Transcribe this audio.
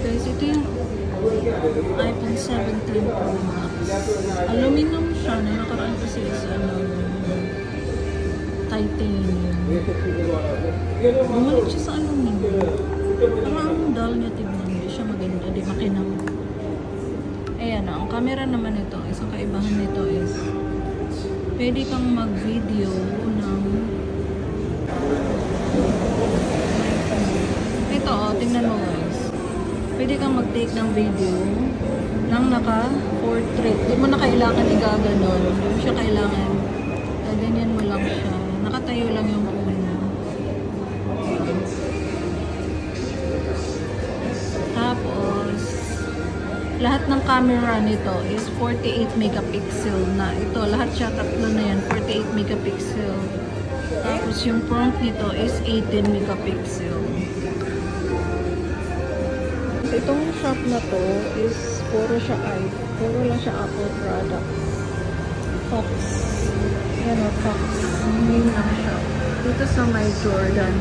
Guys, ito yung iPhone 17 Pro Max. Aluminum siya. Nakaraan kasi sa titanium. Bumalik siya sa aluminum. Parang ang dull niya tignan. Hindi siya maganda. Hindi makinang. Ayan na. Ang camera naman ito, isang kaibahan nito is pwede kang mag-video ng ito, tingnan mo guys. Pwede kang mag-take ng video ng naka-portrait. Hindi mo na kailangan igaganon. Hindi mo siya kailangan. Ganyan mo lang siya. Nakatayo lang yung phone mo. Tapos, lahat ng camera nito is 48 megapixel na. Ito, lahat siya tatlo na yan. 48 megapixel. Tapos, yung front nito is 18 megapixel. Itong shop na to is puro lang siya Apple product. Fox. Yan o, Fox. Name ng shop. Dito sa may Jordan.